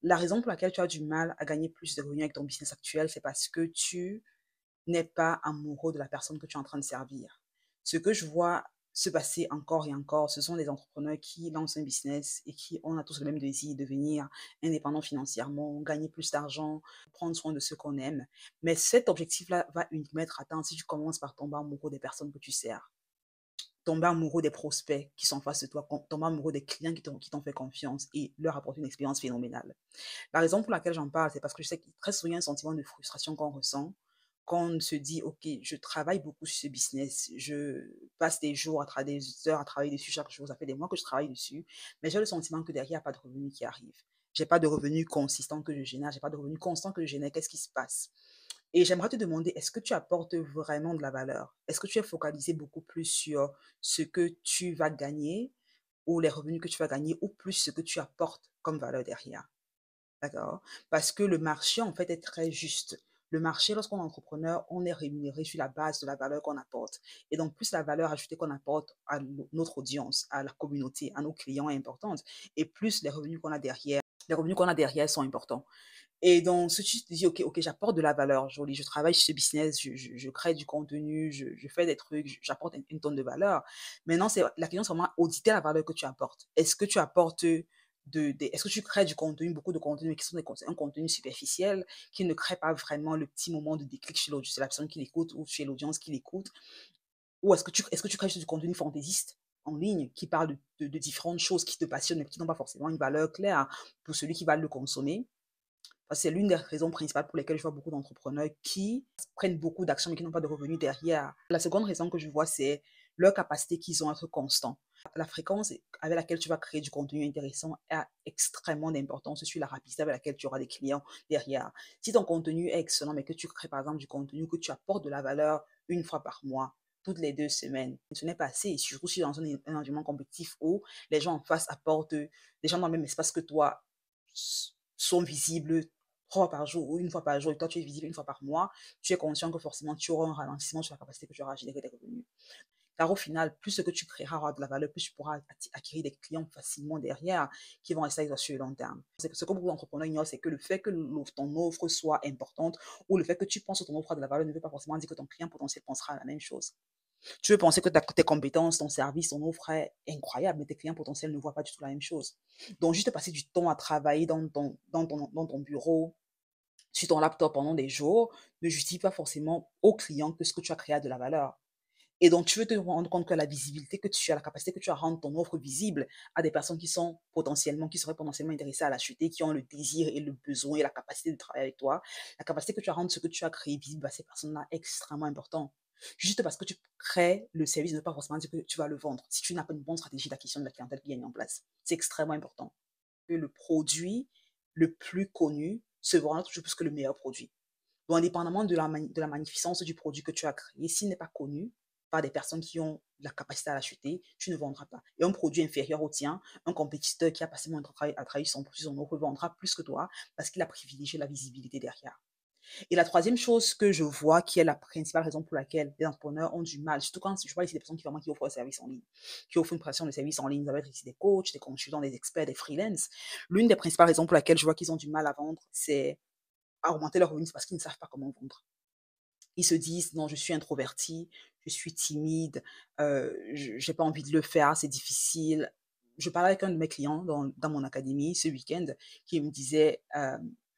La raison pour laquelle tu as du mal à gagner plus de revenus avec ton business actuel, c'est parce que tu n'es pas amoureux de la personne que tu es en train de servir. Ce que je vois se passer encore et encore, ce sont des entrepreneurs qui lancent un business et qui on a tous le même désir, devenir indépendant financièrement, gagner plus d'argent, prendre soin de ceux qu'on aime. Mais cet objectif-là va uniquement être atteint si tu commences par tomber amoureux des personnes que tu sers, tomber amoureux des prospects qui sont en face de toi, tomber amoureux des clients qui t'ont fait confiance et leur apporter une expérience phénoménale. La raison pour laquelle j'en parle, c'est parce que je sais que très souvent, il y a un sentiment de frustration qu'on ressent quand on se dit, OK, je travaille beaucoup sur ce business, je passe des jours à travailler, des heures à travailler dessus chaque jour, ça fait des mois que je travaille dessus, mais j'ai le sentiment que derrière, il n'y a pas de revenus qui arrivent. J'ai pas de revenus consistants que je génère, j'ai pas de revenus constants que je génère. Qu'est-ce qui se passe? Et j'aimerais te demander, est-ce que tu apportes vraiment de la valeur? Est-ce que tu es focalisé beaucoup plus sur ce que tu vas gagner ou les revenus que tu vas gagner ou plus ce que tu apportes comme valeur derrière? D'accord? Parce que le marché, en fait, est très juste. Le marché, lorsqu'on est entrepreneur, on est rémunéré sur la base de la valeur qu'on apporte. Et donc, plus la valeur ajoutée qu'on apporte à notre audience, à la communauté, à nos clients est importante, et plus les revenus qu'on a derrière sont importants. Et donc, si tu te dis, OK, j'apporte de la valeur, joli, je travaille sur ce business, je crée du contenu, je fais des trucs, j'apporte une tonne de valeur. Maintenant, la question, c'est vraiment auditer la valeur que tu apportes. Est-ce que tu apportes est-ce que tu crées du contenu, beaucoup de contenu, mais qui sont un contenu superficiel, qui ne crée pas vraiment le petit moment de déclic chez la personne qui l'écoute ou chez l'audience qui l'écoute? Ou est-ce que tu crées juste du contenu fantaisiste en ligne qui parle de différentes choses qui te passionnent, mais qui n'ont pas forcément une valeur claire pour celui qui va le consommer? C'est l'une des raisons principales pour lesquelles je vois beaucoup d'entrepreneurs qui prennent beaucoup d'actions mais qui n'ont pas de revenus derrière. La seconde raison que je vois, c'est leur capacité qu'ils ont à être constants. La fréquence avec laquelle tu vas créer du contenu intéressant a extrêmement d'importance sur la rapidité avec laquelle tu auras des clients derrière. Si ton contenu est excellent, mais que tu crées par exemple du contenu, que tu apportes de la valeur une fois par mois, toutes les 2 semaines, ce n'est pas assez. Et surtout si dans un environnement compétitif où les gens en face apportent, des gens dans le même espace que toi sont visibles 3 fois par jour ou une fois par jour et toi tu es visible une fois par mois, tu es conscient que forcément tu auras un ralentissement sur la capacité que tu auras à générer des revenus. Car au final, plus ce que tu créeras aura de la valeur, plus tu pourras acquérir des clients facilement derrière qui vont rester avec toi sur le long terme. C'est que ce que beaucoup d'entrepreneurs ignorent, c'est que le fait que ton offre soit importante ou le fait que tu penses que ton offre a de la valeur ne veut pas forcément dire que ton client potentiel pensera à la même chose. Tu veux penser que tes compétences, ton service, ton offre est incroyable, mais tes clients potentiels ne voient pas du tout la même chose. Donc, juste passer du temps à travailler dans ton bureau, sur ton laptop pendant des jours, ne justifie pas forcément au client que ce que tu as créé a de la valeur. Et donc, tu veux te rendre compte que la visibilité que tu as, la capacité que tu as à rendre ton offre visible à des personnes qui seraient potentiellement intéressées à l'acheter, qui ont le désir et le besoin et la capacité de travailler avec toi, la capacité que tu as à rendre ce que tu as créé visible à ces personnes-là est extrêmement important. Juste parce que tu crées le service ne veut pas forcément dire que tu vas le vendre. Si tu n'as pas une bonne stratégie d'acquisition de la clientèle qui est mise en place, c'est extrêmement important. Que le produit le plus connu se vendra toujours plus que le meilleur produit. Donc, indépendamment de la magnificence du produit que tu as créé, s'il n'est pas connu par des personnes qui ont la capacité à l'acheter, tu ne vendras pas. Et un produit inférieur au tien, un compétiteur qui a passé moins de travail à travailler sur son offre vendra plus que toi parce qu'il a privilégié la visibilité derrière. Et la troisième chose que je vois qui est la principale raison pour laquelle les entrepreneurs ont du mal, surtout quand je parle ici des personnes qui offrent un service en ligne, qui offrent une prestation de services en ligne, ça va être ici des coachs, des consultants, des experts, des freelances. L'une des principales raisons pour laquelle je vois qu'ils ont du mal à vendre, c'est à augmenter leurs revenus, c'est parce qu'ils ne savent pas comment vendre. Ils se disent: «Non, je suis introverti, je suis timide, je n'ai pas envie de le faire, c'est difficile». Je parlais avec un de mes clients dans mon académie ce week-end qui me disait,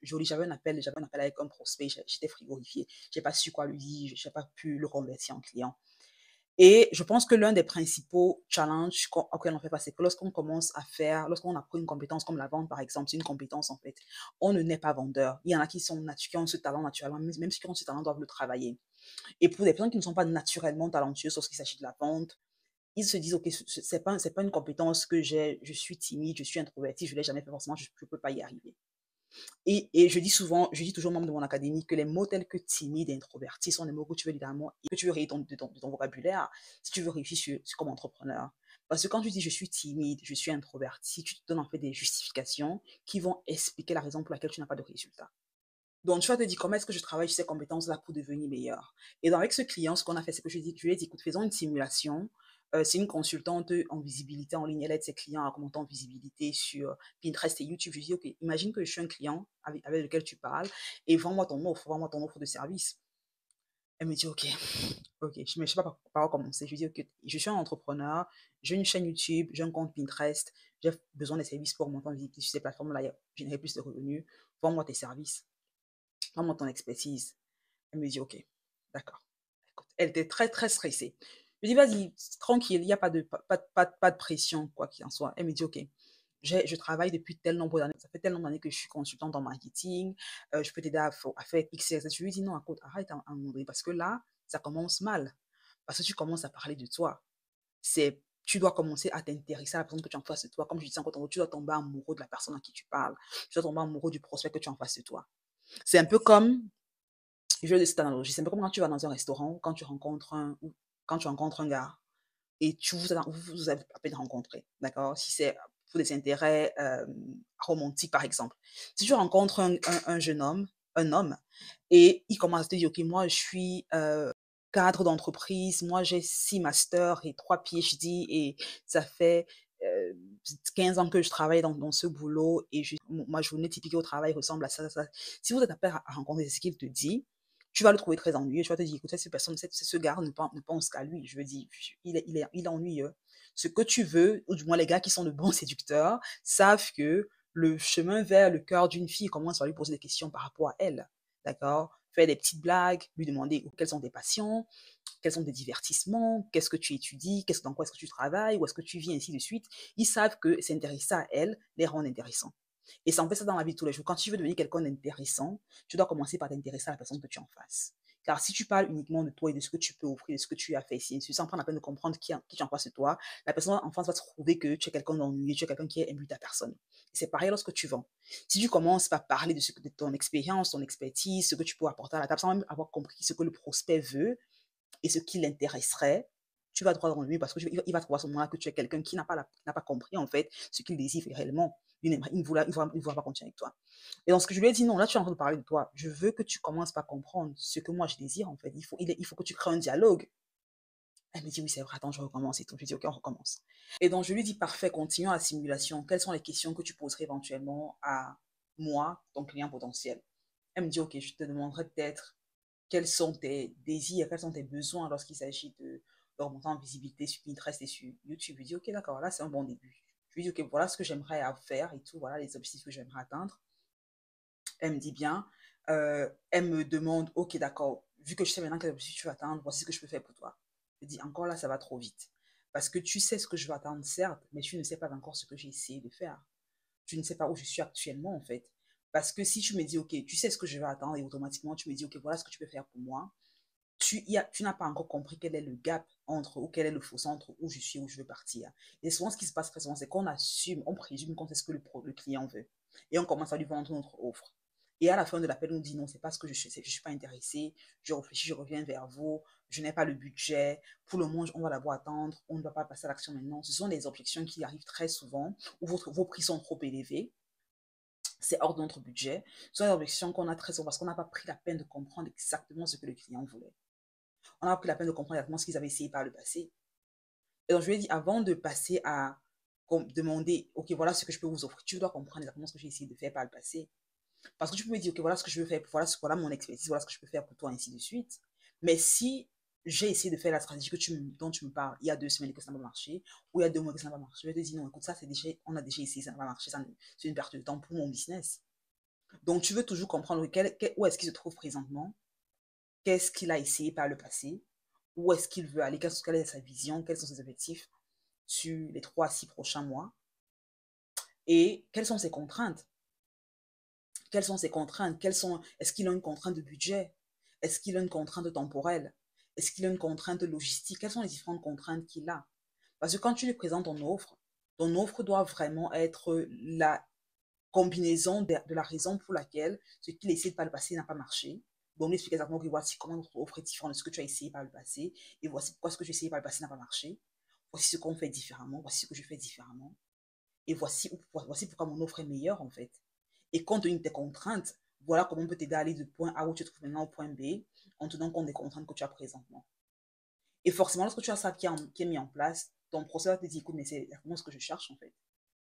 Jolie, j'avais un appel avec un prospect, j'étais frigorifiée. J'ai pas su quoi lui dire, j'ai pas pu le convertir en client. Et je pense que l'un des principaux challenges auxquels on fait face, c'est que lorsqu'on apprend une compétence comme la vente, par exemple, c'est une compétence en fait, on ne naît pas vendeur. Il y en a qui ont ce talent naturellement, même ceux qui ont ce talent doivent le travailler. Et pour des personnes qui ne sont pas naturellement talentueuses lorsqu'il s'agit de la vente, ils se disent, OK, c'est pas une compétence que j'ai, je suis timide, je suis introverti, je ne l'ai jamais fait forcément, je ne peux pas y arriver. Et je dis toujours aux membres de mon académie que les mots tels que timide et introverti sont des mots que tu veux littéralement, que tu veux rayer de ton vocabulaire si tu veux réussir comme entrepreneur. Parce que quand tu dis je suis timide, je suis introverti, tu te donnes en fait des justifications qui vont expliquer la raison pour laquelle tu n'as pas de résultat. Donc, tu vas te dire comment est-ce que je travaille sur ces compétences-là pour devenir meilleur. Et donc, avec ce client, ce qu'on a fait, c'est que je lui ai dit, écoute, faisons une simulation. C'est une consultante en visibilité en ligne. Elle aide ses clients à augmenter en visibilité sur Pinterest et YouTube. Je lui dis, OK, imagine que je suis un client avec lequel tu parles et vends-moi ton offre de service. Elle me dit, OK, OK, je ne sais pas par quoi commencer. Je lui dis, OK, je suis un entrepreneur, j'ai une chaîne YouTube, j'ai un compte Pinterest, j'ai besoin des services pour monter en visibilité sur ces plateformes-là, générer plus de revenus. Vends-moi tes services, vends-moi ton expertise. Elle me dit, OK, d'accord. Écoute, elle était très, très stressée. Je lui dis, vas-y, tranquille, il n'y a pas de pression, quoi qu'il en soit. Elle me dit, OK, je travaille depuis tel nombre d'années, ça fait tel nombre d'années que je suis consultante en marketing, je peux t'aider à faire X, Y, Z. Je lui dis, non, écoute, arrête un moment donné, parce que là, ça commence mal. Parce que tu commences à parler de toi. Tu dois commencer à t'intéresser à la personne que tu as en face de toi. Comme je disais encore, tu dois tomber amoureux de la personne à qui tu parles. Tu dois tomber amoureux du prospect que tu as en face de toi. C'est un peu comme, je vais de cette analogie, c'est un peu comme quand tu vas dans un restaurant, quand tu rencontres un gars et vous avez à peine rencontré, d'accord? Si c'est pour des intérêts romantiques, par exemple. Si tu rencontres un jeune homme, un homme, et il commence à te dire, OK, moi, je suis cadre d'entreprise, moi, j'ai 6 masters et 3 PhD, et ça fait euh, 15 ans que je travaille dans ce boulot, et ma journée typique au travail ressemble à ça, ça, ça. Si vous êtes appelé à rencontrer ce qu'il te dit, tu vas le trouver très ennuyeux. Tu vas te dire, écoute, cette personne, ce gars ne pense qu'à lui. Je veux dire, il est ennuyeux. Ce que tu veux, ou du moins les gars qui sont de bons séducteurs, savent que le chemin vers le cœur d'une fille commence par lui poser des questions par rapport à elle. D'accord? Faire des petites blagues, lui demander quelles sont tes passions, quels sont tes divertissements, qu'est-ce que tu étudies, dans quoi est-ce que tu travailles, où est-ce que tu vis, ainsi de suite. Ils savent que s'intéresser à elle les rend intéressants. Et ça, on fait ça dans la vie de tous les jours. Quand tu veux devenir quelqu'un d'intéressant, tu dois commencer par t'intéresser à la personne que tu as en face. Car si tu parles uniquement de toi et de ce que tu peux offrir, de ce que tu as fait, sans prendre la peine de comprendre qui tu es en face de toi, la personne en face va se trouver que tu es quelqu'un d'ennuyeux, tu es quelqu'un qui est imbu à personne. Et c'est pareil lorsque tu vends. Si tu commences par parler de ton expérience, ton expertise, ce que tu peux apporter à la table, sans même avoir compris ce que le prospect veut et ce qui l'intéresserait, tu vas droit dans lui parce qu'il va trouver à ce moment-là que tu es quelqu'un qui n'a pas compris en fait ce qu'il désire réellement. Il ne voudra pas continuer avec toi. Et donc, ce que je lui ai dit, non, là, tu es en train de parler de toi. Je veux que tu commences par comprendre ce que moi je désire en fait. Il faut que tu crées un dialogue. Elle me dit, oui, c'est vrai, attends, je recommence et tout. Je lui dis, ok, on recommence. Et donc, je lui dis, parfait, continuons la simulation. Quelles sont les questions que tu poserais éventuellement à moi, ton client potentiel? Elle me dit, ok, je te demanderai peut-être quels sont tes désirs, quels sont tes besoins lorsqu'il s'agit de remonter en visibilité sur Pinterest et sur YouTube. Je lui dis, ok, d'accord, là, c'est un bon début. Je lui dis, ok, voilà ce que j'aimerais faire et tout, voilà les objectifs que j'aimerais atteindre. Elle me dit bien, elle me demande, ok, d'accord, vu que je sais maintenant quel objectif tu vas atteindre, voici ce que je peux faire pour toi. Je dis, encore là, ça va trop vite. Parce que tu sais ce que je veux atteindre, certes, mais tu ne sais pas encore ce que j'ai essayé de faire. Tu ne sais pas où je suis actuellement, en fait. Parce que si tu me dis, ok, tu sais ce que je vais attendre et automatiquement tu me dis, ok, voilà ce que tu peux faire pour moi, tu n'as pas encore compris quel est le gap entre, ou quel est le fossé entre où je suis et où je veux partir. Et souvent, ce qui se passe très souvent, c'est qu'on assume, on présume qu'on sait ce que le client veut. Et on commence à lui vendre notre offre. Et à la fin de l'appel, on dit non, c'est pas ce que je suis pas intéressé, je réfléchis, je reviens vers vous, je n'ai pas le budget, pour le moment, on va d'abord attendre, on ne va pas passer à l'action maintenant. Ce sont des objections qui arrivent très souvent, où vos prix sont trop élevés, c'est hors de notre budget. Ce sont des objections qu'on a très souvent parce qu'on n'a pas pris la peine de comprendre exactement ce que le client voulait. On a pris la peine de comprendre exactement ce qu'ils avaient essayé par le passé. Et donc, je lui ai dit, avant de passer à demander, OK, voilà ce que je peux vous offrir, tu dois comprendre exactement ce que j'ai essayé de faire par le passé. Parce que tu peux me dire, OK, voilà ce que je veux faire, voilà mon expertise, voilà ce que je peux faire pour toi, ainsi de suite. Mais si j'ai essayé de faire la stratégie dont tu me parles il y a 2 semaines et que ça n'a pas marché, ou il y a 2 mois que ça n'a pas marché, je vais te dire, non, écoute, ça, on a déjà essayé, ça n'a pas marché, c'est une perte de temps pour mon business. Donc, tu veux toujours comprendre où est-ce qu'il se trouve présentement, qu'est-ce qu'il a essayé par le passé, où est-ce qu'il veut aller, quelle est sa vision, quels sont ses objectifs sur les 3 à 6 prochains mois et quelles sont ses contraintes. Quelles sont ses contraintes? Est-ce qu'il a une contrainte de budget? Est-ce qu'il a une contrainte temporelle? Est-ce qu'il a une contrainte logistique? Quelles sont les différentes contraintes qu'il a? Parce que quand tu lui présentes ton offre doit vraiment être la combinaison de la raison pour laquelle ce qu'il essaie de par le passé n'a pas marché. Donc, lui explique exactement que voici comment notre offre est différente de ce que tu as essayé par le passé, et voici pourquoi ce que j'ai essayé par le passé n'a pas marché. Voici ce qu'on fait différemment, voici ce que je fais différemment, et voici pourquoi mon offre est meilleure en fait. Et compte tenu de tes contraintes, voilà comment on peut t'aider à aller du point A où tu te trouves maintenant au point B, en tenant compte des contraintes que tu as présentement. Et forcément, lorsque tu as ça qui est mis en place, ton procès va te dire, écoute, mais c'est vraiment ce que je cherche en fait.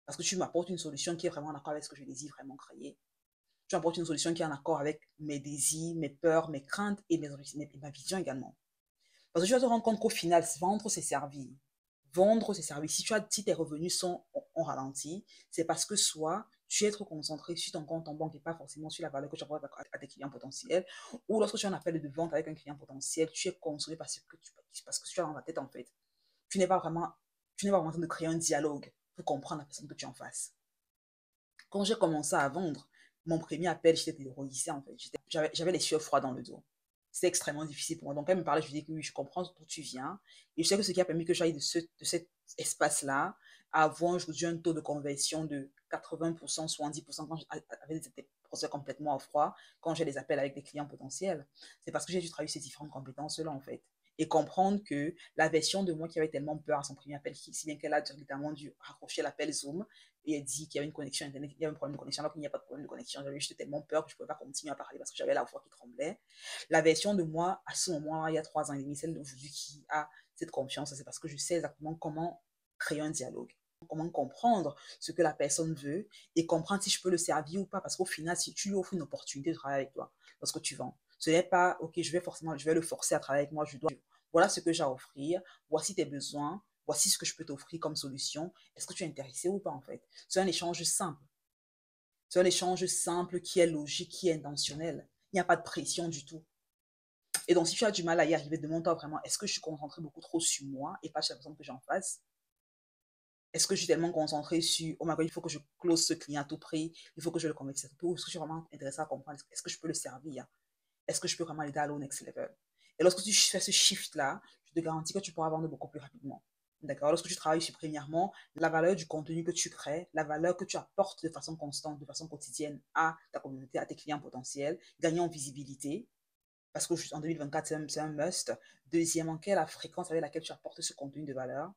Parce que tu m'apportes une solution qui est vraiment en accord avec ce que je désire vraiment créer. Tu m'apportes une solution qui est en accord avec mes désirs, mes peurs, mes craintes et ma vision également. Parce que tu vas te rendre compte qu'au final, vendre, c'est servir. Vendre, c'est servir. Si tes revenus sont en ralenti, c'est parce que soit tu es trop concentré sur ton compte en banque et pas forcément sur la valeur que tu apportes à tes clients potentiels, ou lorsque tu as un appel de vente avec un client potentiel, tu es consommé parce que tu as dans la tête en fait. Tu n'es pas vraiment, tu n'es pas vraiment en train de créer un dialogue pour comprendre la personne que tu es en face. Quand j'ai commencé à vendre, mon premier appel, j'étais terrorisée en fait. J'avais les sueurs froides dans le dos. C'était extrêmement difficile pour moi. Donc, quand elle me parlait, je lui dis que oui, je comprends d'où tu viens. Et je sais que ce qui a permis que j'aille de cet espace-là à avoir aujourd'hui un taux de conversion de 80%, 70% quand j'avais des procès complètement à froid, quand j'ai des appels avec des clients potentiels. C'est parce que j'ai dû travailler ces différentes compétences-là en fait. Et comprendre que la version de moi qui avait tellement peur à son premier appel, si bien qu'elle a littéralement dû raccrocher l'appel Zoom, et elle dit qu'il y avait une connexion Internet, il y avait un problème de connexion, alors qu'il n'y a pas de problème de connexion. J'avais juste tellement peur que je ne pouvais pas continuer à parler parce que j'avais la voix qui tremblait. La version de moi, à ce moment-là, il y a 3 ans et demi, celle d'aujourd'hui qui a cette confiance, c'est parce que je sais exactement comment créer un dialogue, comment comprendre ce que la personne veut et comprendre si je peux le servir ou pas. Parce qu'au final, si tu lui offres une opportunité de travailler avec toi lorsque tu vends, ce n'est pas, ok, je vais le forcer à travailler avec moi, voilà ce que j'ai à offrir, voici tes besoins, voici ce que je peux t'offrir comme solution. Est-ce que tu es intéressé ou pas en fait? C'est un échange simple. C'est un échange simple qui est logique, qui est intentionnel. Il n'y a pas de pression du tout. Et donc, si tu as du mal à y arriver, demande-toi vraiment, est-ce que je suis concentrée beaucoup trop sur moi et pas sur la personne que j'en face? Est-ce que je suis tellement concentrée sur, oh my god, il faut que je close ce client à tout prix, il faut que je le convertisse à tout prix, ou est-ce que je suis vraiment intéressée à comprendre, est-ce que je peux le servir? Est-ce que je peux vraiment l'aider à aller au next level? Et lorsque tu fais ce shift-là, je te garantis que tu pourras vendre beaucoup plus rapidement. D'accord? Lorsque tu travailles sur, premièrement, la valeur du contenu que tu crées, la valeur que tu apportes de façon constante, de façon quotidienne à ta communauté, à tes clients potentiels, gagner en visibilité, parce qu'en 2024, c'est un must. Deuxièmement, quelle est la fréquence avec laquelle tu apportes ce contenu de valeur?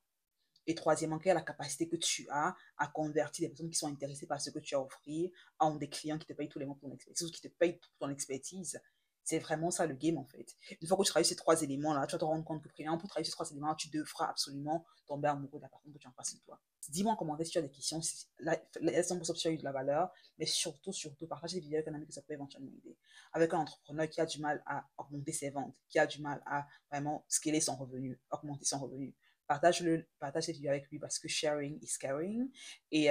Et troisièmement, quelle est la capacité que tu as à convertir des personnes qui sont intéressées par ce que tu as à offrir en des clients qui te payent tous les mois pour ton expertise ou qui te payent pour ton expertise. C'est vraiment ça le game en fait. Une fois que tu travailles ces 3 éléments-là, tu vas te rendre compte que premièrement, pour travailler ces 3 éléments, tu devras absolument tomber amoureux de la personne que tu as en face de toi. Dis-moi en commentaire si tu as des questions, laisse-moi pour si tu as eu de la valeur, mais surtout, partage des vidéos avec un ami que ça peut éventuellement aider. Avec un entrepreneur qui a du mal à augmenter ses ventes, qui a du mal à vraiment scaler son revenu, augmenter son revenu. Partage cette vidéo avec lui parce que sharing is caring. Et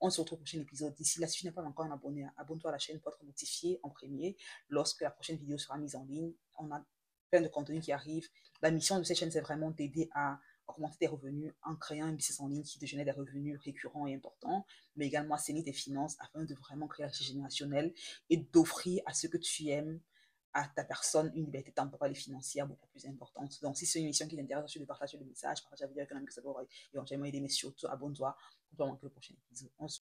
on se retrouve au prochain épisode. D'ici là, si tu n'es pas encore un abonné, abonne-toi à la chaîne pour être notifié en premier lorsque la prochaine vidéo sera mise en ligne. On a plein de contenu qui arrive. La mission de cette chaîne, c'est vraiment d'aider à augmenter tes revenus en créant un business en ligne qui te génère des revenus récurrents et importants, mais également assainir tes finances afin de vraiment créer la richesse générationnelle et d'offrir à ceux que tu aimes, à ta personne, une liberté temporelle et financière beaucoup plus importante. Donc, si c'est une mission qui t'intéresse, tu de partager le message, partage la vidéo avec un ami que ça peut éventuellement aider, mais surtout, abonne-toi pour ne pas manquer le prochain épisode.